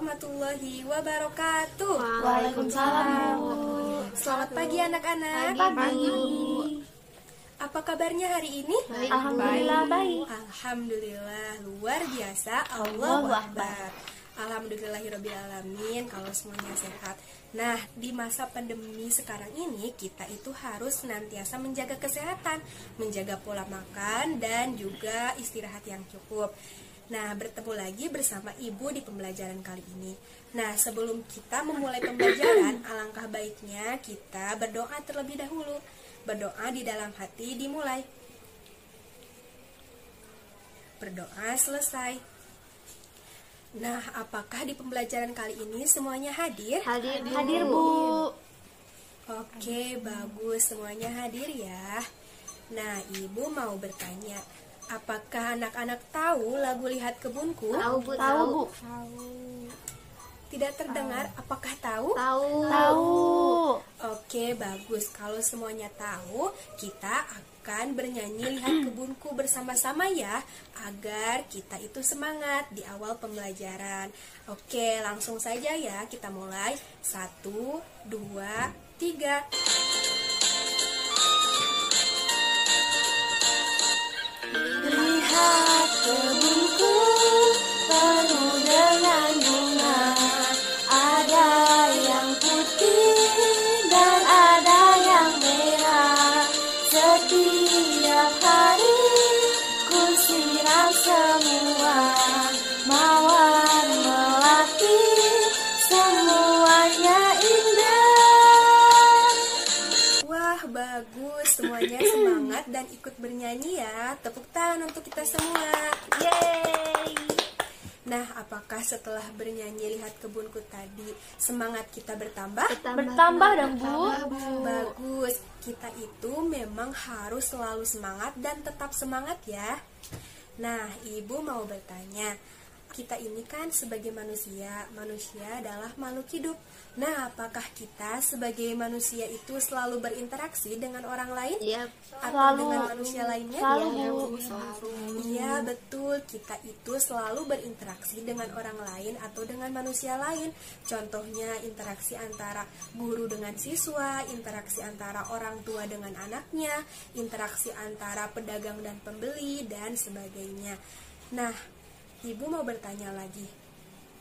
warahmatullahi wabarakatuh. Waalaikumsalam. Selamat pagi anak-anak. Pagi. Apa kabarnya hari ini? Alhamdulillah baik. Alhamdulillah, luar biasa. Allahu Akbar. Alhamdulillahirrabbilalamin kalau semuanya sehat. Nah, di masa pandemi sekarang ini kita itu harus senantiasa menjaga kesehatan, menjaga pola makan dan juga istirahat yang cukup. Nah, bertemu lagi bersama Ibu di pembelajaran kali ini. Nah, sebelum kita memulai pembelajaran, alangkah baiknya kita berdoa terlebih dahulu. Berdoa di dalam hati dimulai. Berdoa selesai. Nah, apakah di pembelajaran kali ini semuanya hadir? Hadir Bu. Oke, bagus, semuanya hadir ya. Nah, Ibu mau bertanya, apakah anak-anak tahu lagu Lihat Kebunku? Tahu Bu. Tidak terdengar, apakah tahu? Tahu. Oke, bagus. Kalau semuanya tahu, kita akan bernyanyi Lihat Kebunku bersama-sama ya, agar kita itu semangat di awal pembelajaran. Oke, langsung saja ya, kita mulai. 1, 2, 3. Lihat kebunku penuh dengan bunga, ada yang putih dan ada yang merah. Setiap hari ku siram semua, mawar melati semuanya indah. Wah, bagus. Semuanya semangat dan ikut bernyanyi ya. Tepuk tangan untuk kita semua. Yeay. Nah, apakah setelah bernyanyi Lihat Kebunku tadi semangat kita bertambah? Bertambah dong Bu. Bagus. Kita itu memang harus selalu semangat dan tetap semangat ya. Nah, Ibu mau bertanya, kita ini kan sebagai manusia adalah makhluk hidup. Nah, apakah kita sebagai manusia itu selalu berinteraksi dengan orang lain? Iya. Atau dengan manusia lainnya? Selalu. Iya, betul. Kita itu selalu berinteraksi dengan orang lain atau dengan manusia lain. Contohnya interaksi antara guru dengan siswa, interaksi antara orang tua dengan anaknya, interaksi antara pedagang dan pembeli, dan sebagainya. Nah, Ibu mau bertanya lagi,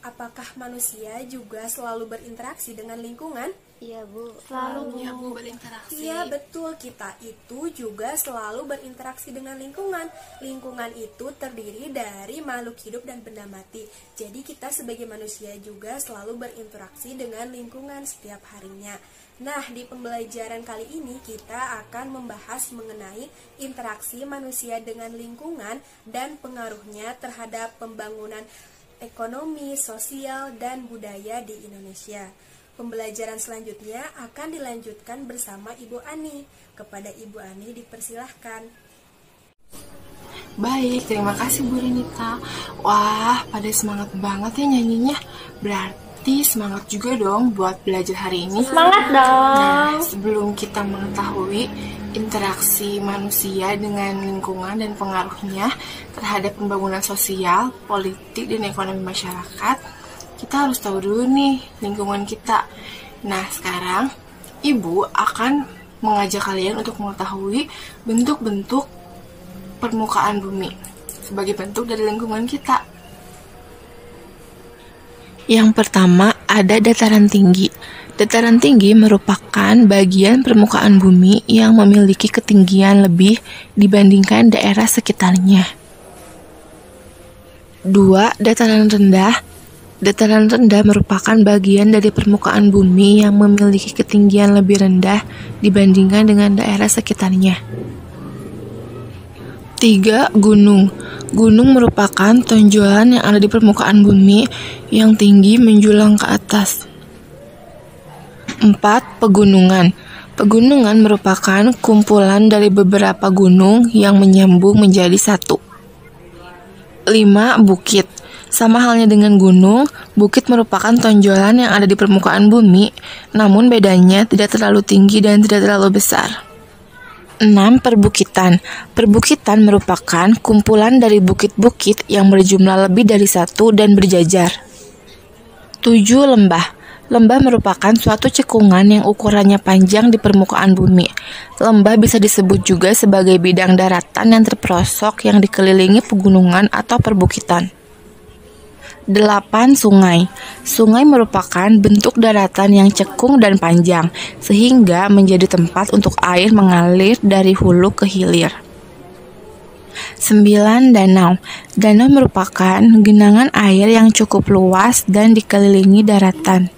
apakah manusia juga selalu berinteraksi dengan lingkungan? Iya Bu. Selalu Ya Bu, berinteraksi. Iya, betul. Kita itu juga selalu berinteraksi dengan lingkungan. Lingkungan itu terdiri dari makhluk hidup dan benda mati. Jadi kita sebagai manusia juga selalu berinteraksi dengan lingkungan setiap harinya. Nah, di pembelajaran kali ini kita akan membahas mengenai interaksi manusia dengan lingkungan dan pengaruhnya terhadap pembangunan ekonomi, sosial, dan budaya di Indonesia. Pembelajaran selanjutnya akan dilanjutkan bersama Ibu Ani. Kepada Ibu Ani dipersilahkan. Baik, terima kasih Bu Renita. Wah, pada semangat banget ya nyanyinya. Berarti semangat juga dong buat belajar hari ini. semangat dong. Nah, sebelum kita mengetahui interaksi manusia dengan lingkungan dan pengaruhnya terhadap pembangunan sosial, politik, dan ekonomi masyarakat, kita harus tahu dulu nih lingkungan kita. Nah, sekarang Ibu akan mengajak kalian untuk mengetahui bentuk-bentuk permukaan bumi sebagai bentuk dari lingkungan kita. Yang pertama ada dataran tinggi. Dataran tinggi merupakan bagian permukaan bumi yang memiliki ketinggian lebih dibandingkan daerah sekitarnya. 2. Dataran rendah. Dataran rendah merupakan bagian dari permukaan bumi yang memiliki ketinggian lebih rendah dibandingkan dengan daerah sekitarnya. 3. Gunung. Gunung merupakan tonjolan yang ada di permukaan bumi yang tinggi menjulang ke atas. 4. Pegunungan. Pegunungan merupakan kumpulan dari beberapa gunung yang menyambung menjadi satu. 5. Bukit. Sama halnya dengan gunung, bukit merupakan tonjolan yang ada di permukaan bumi, namun bedanya tidak terlalu tinggi dan tidak terlalu besar. 6. Perbukitan. Perbukitan merupakan kumpulan dari bukit-bukit yang berjumlah lebih dari satu dan berjajar. 7. Lembah. Lembah merupakan suatu cekungan yang ukurannya panjang di permukaan bumi. Lembah bisa disebut juga sebagai bidang daratan yang terperosok yang dikelilingi pegunungan atau perbukitan. 8. Sungai. Sungai merupakan bentuk daratan yang cekung dan panjang, sehingga menjadi tempat untuk air mengalir dari hulu ke hilir. 9. Danau. Danau merupakan genangan air yang cukup luas dan dikelilingi daratan.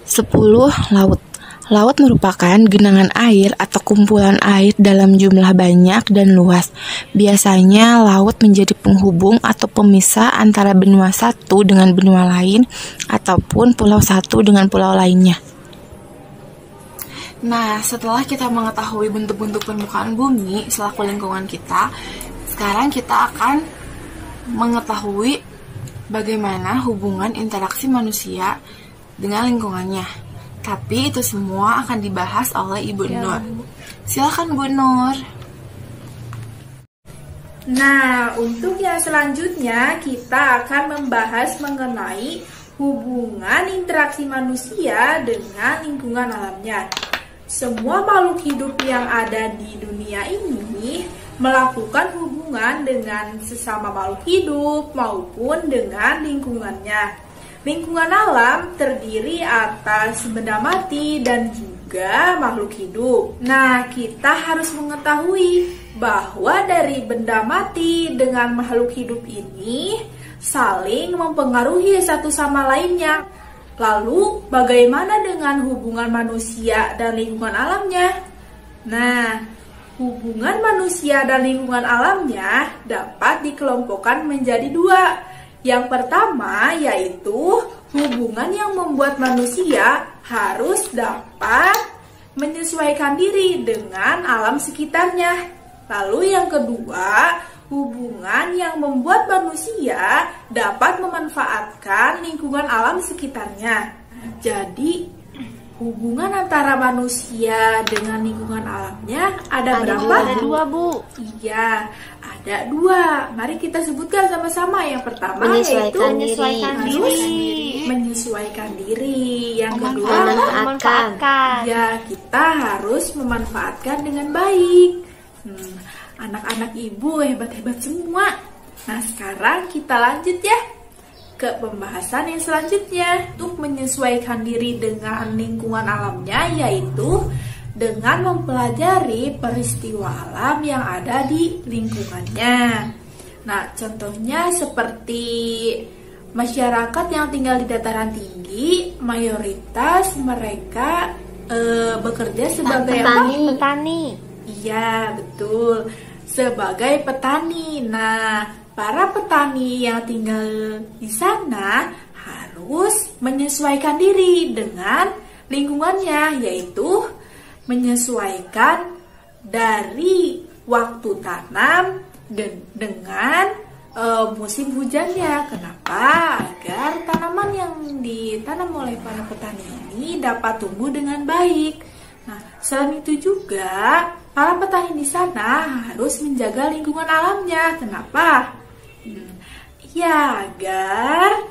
10. Laut. Laut merupakan genangan air atau kumpulan air dalam jumlah banyak dan luas. Biasanya laut menjadi penghubung atau pemisah antara benua satu dengan benua lain ataupun pulau satu dengan pulau lainnya. Nah, setelah kita mengetahui bentuk-bentuk permukaan bumi selaku lingkungan kita, sekarang kita akan mengetahui bagaimana hubungan interaksi manusia dengan lingkungannya. Tapi itu semua akan dibahas oleh Ibu Nur. Silakan Bu Nur. Nah, untuk yang selanjutnya kita akan membahas mengenai hubungan interaksi manusia dengan lingkungan alamnya. Semua makhluk hidup yang ada di dunia ini melakukan hubungan dengan sesama makhluk hidup maupun dengan lingkungannya. Lingkungan alam terdiri atas benda mati dan juga makhluk hidup. Nah, kita harus mengetahui bahwa dari benda mati dengan makhluk hidup ini saling mempengaruhi satu sama lainnya. Lalu, bagaimana dengan hubungan manusia dan lingkungan alamnya? Nah, hubungan manusia dan lingkungan alamnya dapat dikelompokkan menjadi dua. Yang pertama yaitu hubungan yang membuat manusia harus dapat menyesuaikan diri dengan alam sekitarnya. Lalu yang kedua, hubungan yang membuat manusia dapat memanfaatkan lingkungan alam sekitarnya. Jadi, hubungan antara manusia dengan lingkungan alamnya ada berapa? Ada dua, Bu. Iya, ada dua. Mari kita sebutkan sama-sama. Yang pertama yaitu menyesuaikan diri. Yang kedua, memanfaatkan. ya kita harus memanfaatkan dengan baik. Anak-anak ibu hebat-hebat semua. Nah, sekarang kita lanjut ya ke pembahasan yang selanjutnya. Untuk menyesuaikan diri dengan lingkungan alamnya yaitu dengan mempelajari peristiwa alam yang ada di lingkungannya. Nah, contohnya seperti masyarakat yang tinggal di dataran tinggi, mayoritas mereka bekerja sebagai petani. Iya, betul. Sebagai petani. Nah, para petani yang tinggal di sana harus menyesuaikan diri dengan lingkungannya, yaitu menyesuaikan dari waktu tanam dengan musim hujannya. Kenapa? Agar tanaman yang ditanam oleh para petani ini dapat tumbuh dengan baik. Nah, selain itu juga para petani di sana harus menjaga lingkungan alamnya. Kenapa? Ya, agar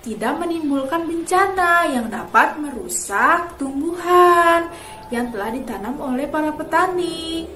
tidak menimbulkan bencana yang dapat merusak tumbuhan yang telah ditanam oleh para petani.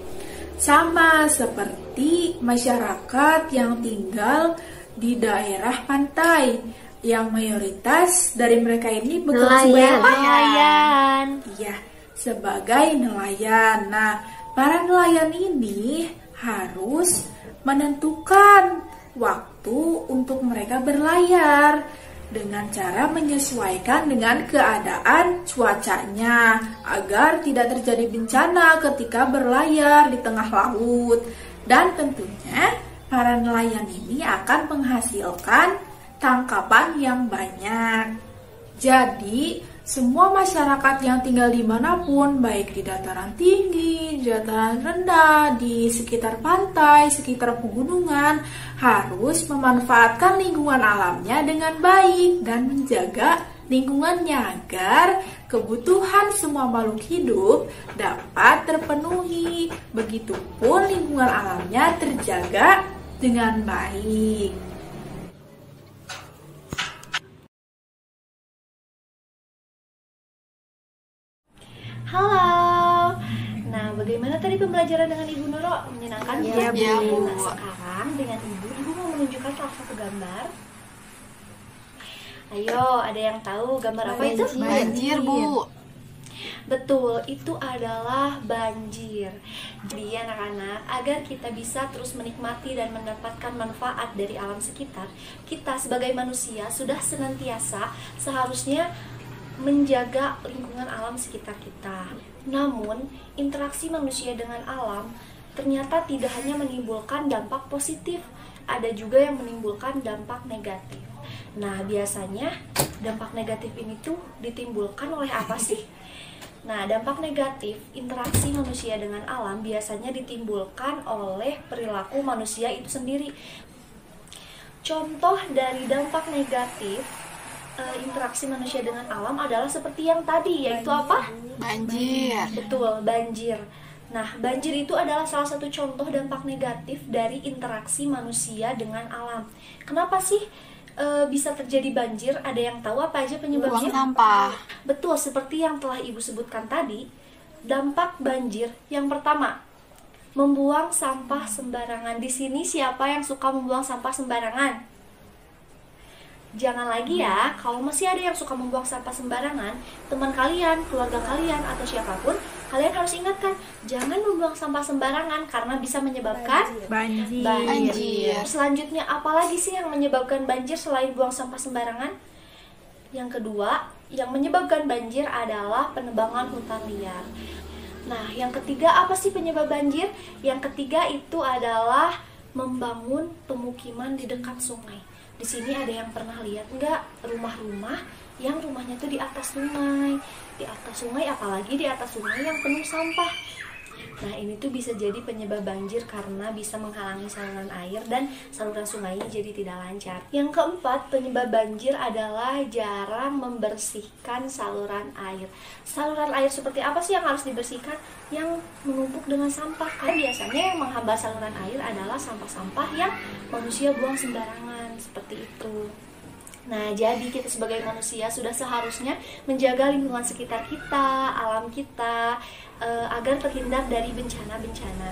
Sama seperti masyarakat yang tinggal di daerah pantai, yang mayoritas dari mereka ini bekerja sebagai nelayan. Iya, sebagai nelayan. Nah, para nelayan ini harus menentukan waktu untuk mereka berlayar dengan cara menyesuaikan dengan keadaan cuacanya agar tidak terjadi bencana ketika berlayar di tengah laut. Dan tentunya para nelayan ini akan menghasilkan tangkapan yang banyak. Jadi, semua masyarakat yang tinggal dimanapun, baik di dataran tinggi, di dataran rendah, di sekitar pantai, sekitar pegunungan, harus memanfaatkan lingkungan alamnya dengan baik dan menjaga lingkungannya agar kebutuhan semua makhluk hidup dapat terpenuhi. Begitupun lingkungan alamnya terjaga dengan baik. Halo. Nah, bagaimana tadi pembelajaran dengan Ibu Nuro? Menyenangkan? Iya, Bu. Nah, sekarang dengan Ibu mau menunjukkan salah satu gambar. Ayo, ada yang tahu gambar apa itu? Banjir, Bu. Betul, itu adalah banjir. Jadi anak-anak, agar kita bisa terus menikmati dan mendapatkan manfaat dari alam sekitar, kita sebagai manusia sudah senantiasa seharusnya menjaga lingkungan alam sekitar kita. Namun, interaksi manusia dengan alam ternyata tidak hanya menimbulkan dampak positif, ada juga yang menimbulkan dampak negatif. Nah, biasanya dampak negatif ini tuh ditimbulkan oleh apa sih? Nah, dampak negatif interaksi manusia dengan alam biasanya ditimbulkan oleh perilaku manusia itu sendiri. Contoh dari dampak negatif interaksi manusia dengan alam adalah seperti yang tadi, yaitu apa? Banjir. Betul, banjir. Nah, banjir itu adalah salah satu contoh dampak negatif dari interaksi manusia dengan alam. Kenapa sih bisa terjadi banjir? Ada yang tahu apa aja penyebabnya? Buang sampah. Betul, seperti yang telah Ibu sebutkan tadi, dampak banjir yang pertama, membuang sampah sembarangan. Di sini siapa yang suka membuang sampah sembarangan? Jangan lagi ya, kalau masih ada yang suka membuang sampah sembarangan, teman kalian, keluarga kalian, atau siapapun, kalian harus ingatkan, jangan membuang sampah sembarangan karena bisa menyebabkan banjir. Selanjutnya, apalagi sih yang menyebabkan banjir selain buang sampah sembarangan? Yang kedua, yang menyebabkan banjir adalah penebangan hutan liar. Nah, yang ketiga apa sih penyebab banjir? Yang ketiga itu adalah membangun pemukiman di dekat sungai. Di sini ada yang pernah lihat nggak rumah-rumah yang rumahnya tuh di atas sungai? Di atas sungai, apalagi di atas sungai yang penuh sampah. Nah, ini tuh bisa jadi penyebab banjir karena bisa menghalangi saluran air dan saluran sungainya jadi tidak lancar. Yang keempat, penyebab banjir adalah jarang membersihkan saluran air. Saluran air seperti apa sih yang harus dibersihkan? Yang menumpuk dengan sampah. Karena biasanya yang menghambat saluran air adalah sampah-sampah yang manusia buang sembarangan, seperti itu. Nah, jadi kita sebagai manusia sudah seharusnya menjaga lingkungan sekitar kita, alam kita, agar terhindar dari bencana-bencana.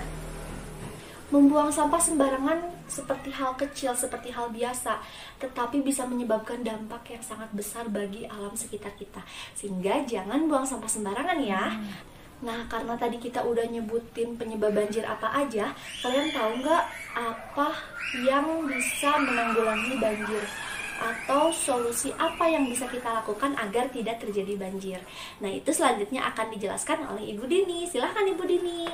Membuang sampah sembarangan seperti hal kecil, seperti hal biasa, tetapi bisa menyebabkan dampak yang sangat besar bagi alam sekitar kita. Sehingga jangan buang sampah sembarangan ya. Nah, karena tadi kita udah nyebutin penyebab banjir apa aja, kalian tahu nggak apa yang bisa menanggulangi banjir? Atau solusi apa yang bisa kita lakukan agar tidak terjadi banjir? Nah, itu selanjutnya akan dijelaskan oleh Ibu Dini. Silahkan Ibu Dini.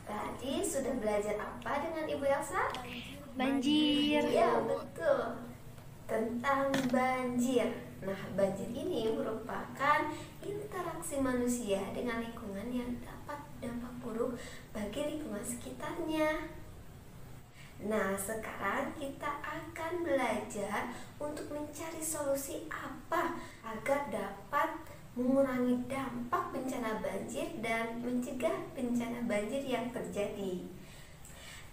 Tadi sudah belajar apa dengan Ibu Elsa? Banjir. Ya, betul. Tentang banjir. Nah, banjir ini merupakan interaksi manusia dengan lingkungan yang dapat dampak buruk bagi lingkungan sekitarnya. Nah, sekarang kita akan belajar untuk mencari solusi apa agar dapat mengurangi dampak bencana banjir dan mencegah bencana banjir yang terjadi.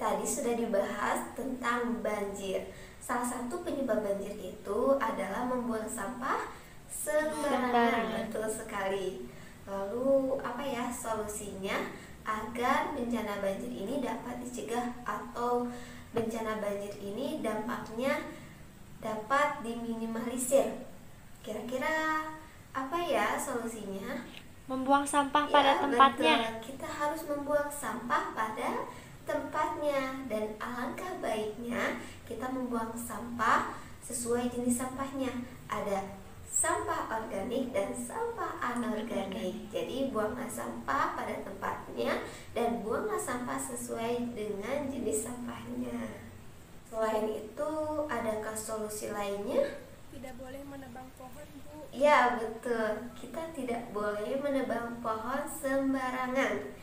Tadi sudah dibahas tentang banjir. Salah satu penyebab banjir itu adalah membuang sampah sembarangan. Betul sekali. Lalu apa ya solusinya agar bencana banjir ini dapat dicegah atau bencana banjir ini dampaknya dapat diminimalisir? Kira-kira apa ya solusinya? Membuang sampah pada tempatnya. Betul. Kita harus membuang sampah pada tempatnya, dan alangkah baiknya kita membuang sampah sesuai jenis sampahnya. Ada sampah organik dan sampah anorganik. Jadi buanglah sampah pada tempatnya dan buanglah sampah sesuai dengan jenis sampahnya. Selain itu, adakah solusi lainnya? Tidak boleh menebang pohon, Bu. Ya, betul. Kita tidak boleh menebang pohon sembarangan.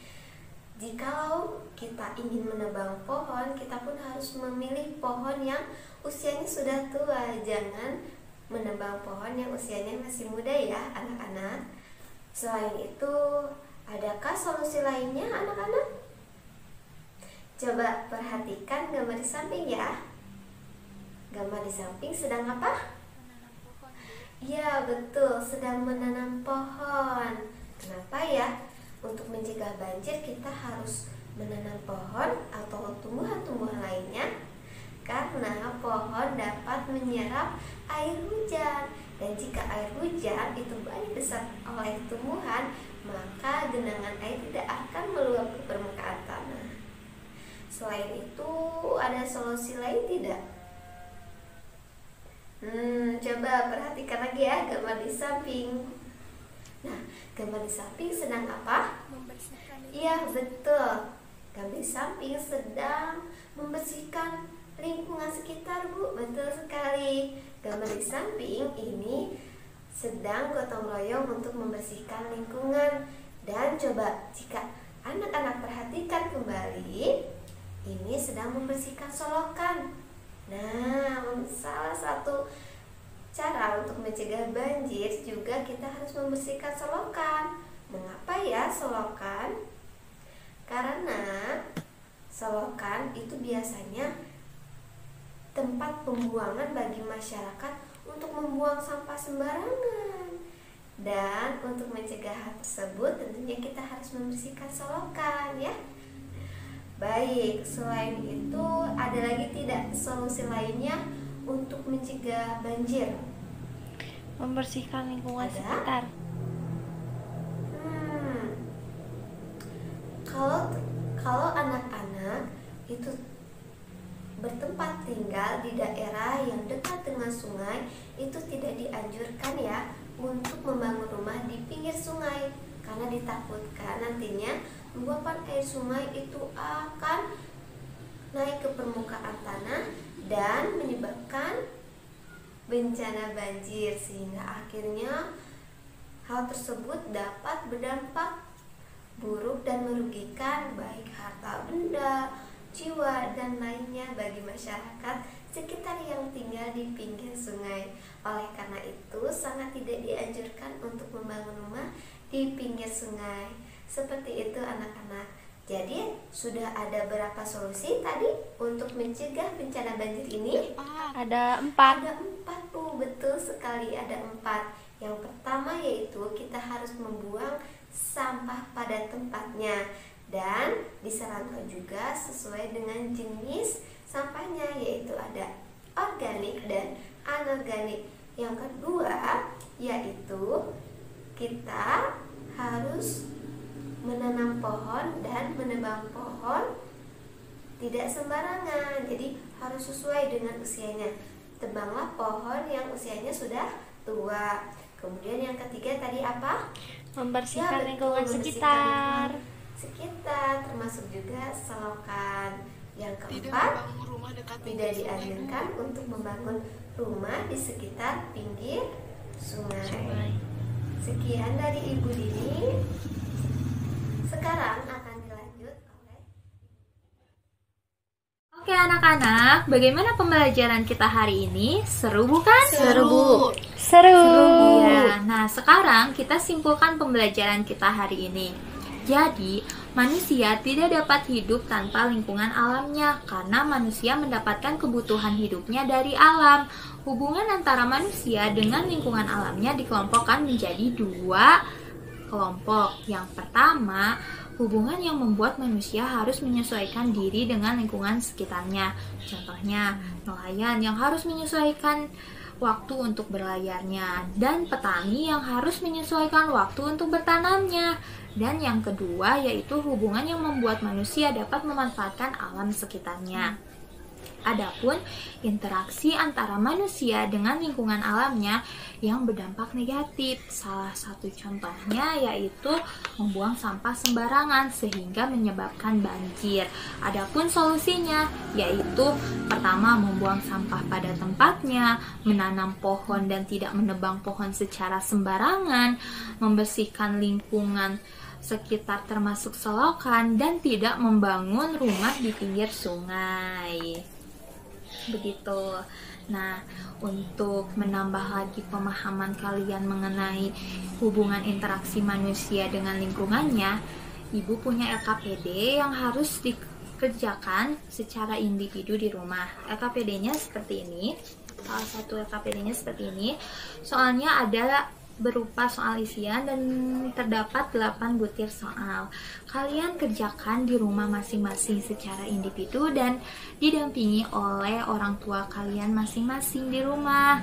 Jikalau kita ingin menebang pohon, kita pun harus memilih pohon yang usianya sudah tua. Jangan menebang pohon yang usianya masih muda ya, anak-anak. Selain itu, adakah solusi lainnya, anak-anak? Coba perhatikan gambar di samping ya. Gambar di samping sedang apa? Ya, betul, sedang menanam pohon. Kenapa ya? Untuk mencegah banjir kita harus menanam pohon atau tumbuhan-tumbuhan lainnya, karena pohon dapat menyerap air hujan. Dan jika air hujan itu banyak diserap oleh tumbuhan, maka genangan air tidak akan meluap ke permukaan tanah. Selain itu, ada solusi lain tidak? Coba perhatikan lagi ya gambar di samping. Nah, gambar di samping sedang apa? Membersihkan. Iya, betul. Gambar di samping sedang membersihkan lingkungan sekitar, Bu. Betul sekali. Gambar di samping ini sedang gotong royong untuk membersihkan lingkungan. Dan coba jika anak-anak perhatikan kembali, ini sedang membersihkan solokan. Nah, salah satu cara untuk mencegah banjir juga kita harus membersihkan solokan. Mengapa ya solokan? Karena solokan itu biasanya tempat pembuangan bagi masyarakat untuk membuang sampah sembarangan. Dan untuk mencegah hal tersebut tentunya kita harus membersihkan solokan ya. Baik, selain itu ada lagi tidak solusi lainnya untuk mencegah banjir? Membersihkan lingkungan Ada? sekitar. Kalau anak-anak itu bertempat tinggal di daerah yang dekat dengan sungai, itu tidak dianjurkan ya untuk membangun rumah di pinggir sungai, karena ditakutkan nantinya luapan air sungai itu akan naik ke permukaan tanah dan menyebabkan bencana banjir, sehingga akhirnya hal tersebut dapat berdampak buruk dan merugikan baik harta benda, jiwa, dan lainnya bagi masyarakat sekitar yang tinggal di pinggir sungai. Oleh karena itu sangat tidak dianjurkan untuk membangun rumah di pinggir sungai. Seperti itu anak-anak. Jadi sudah ada berapa solusi tadi untuk mencegah bencana banjir ini? Ada 4. Ada 4, Bu. Betul sekali, ada 4. Yang pertama yaitu kita harus membuang sampah pada tempatnya, dan disarankan juga sesuai dengan jenis sampahnya, yaitu ada organik dan anorganik. Yang kedua yaitu kita harus menanam pohon dan menebang pohon tidak sembarangan, jadi harus sesuai dengan usianya. Tebanglah pohon yang usianya sudah tua. Kemudian yang ketiga tadi apa? Membersihkan betul, lingkungan membersihkan sekitar. lingkungan sekitar, termasuk juga selokan. Yang keempat, tidak dianjurkan untuk membangun rumah di sekitar pinggir sungai. Sekian dari Ibu Dini. Sekarang akan dilanjut oleh... Oke anak-anak, bagaimana pembelajaran kita hari ini? Seru bukan? Seru, Bu. Seru. Ya, nah sekarang kita simpulkan pembelajaran kita hari ini. Jadi, manusia tidak dapat hidup tanpa lingkungan alamnya karena manusia mendapatkan kebutuhan hidupnya dari alam. Hubungan antara manusia dengan lingkungan alamnya dikelompokkan menjadi 2 kelompok. Yang pertama, hubungan yang membuat manusia harus menyesuaikan diri dengan lingkungan sekitarnya. Contohnya, nelayan yang harus menyesuaikan waktu untuk berlayarnya, dan petani yang harus menyesuaikan waktu untuk bertanamnya. Dan yang kedua yaitu hubungan yang membuat manusia dapat memanfaatkan alam sekitarnya. Adapun interaksi antara manusia dengan lingkungan alamnya yang berdampak negatif. Salah satu contohnya yaitu membuang sampah sembarangan sehingga menyebabkan banjir. Adapun solusinya yaitu pertama, membuang sampah pada tempatnya, menanam pohon dan tidak menebang pohon secara sembarangan, membersihkan lingkungan sekitar termasuk selokan, dan tidak membangun rumah di pinggir sungai. Begitu. Nah, untuk menambah lagi pemahaman kalian mengenai hubungan interaksi manusia dengan lingkungannya, Ibu punya LKPD yang harus dikerjakan secara individu di rumah. LKPD-nya seperti ini. salah satu LKPD-nya seperti ini. Soalnya ada berupa soal isian dan terdapat 8 butir soal. Kalian kerjakan di rumah masing-masing secara individu dan didampingi oleh orang tua kalian masing-masing di rumah.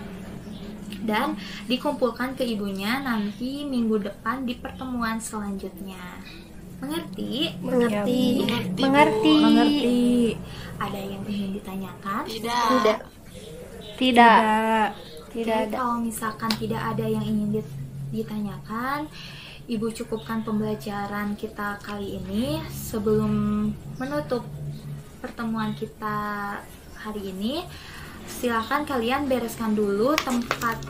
Dan dikumpulkan ke ibunya nanti minggu depan di pertemuan selanjutnya. Mengerti? Mengerti. Ada yang ingin ditanyakan? Tidak. Jadi kalau misalkan tidak ada yang ingin ditanyakan, Ibu cukupkan pembelajaran kita kali ini. Sebelum menutup pertemuan kita hari ini, silakan kalian bereskan dulu tempat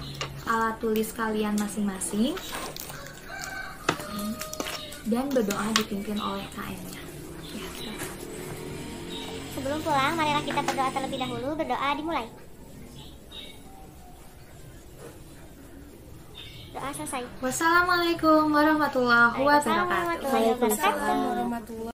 alat tulis kalian masing-masing dan berdoa dipimpin oleh KM-nya. Ya, Sebelum pulang, marilah kita berdoa terlebih dahulu. Berdoa dimulai. Doa selesai. Wassalamualaikum warahmatullahi wabarakatuh. Waalaikumsalam warahmatullahi wabarakatuh. Warahmatullahi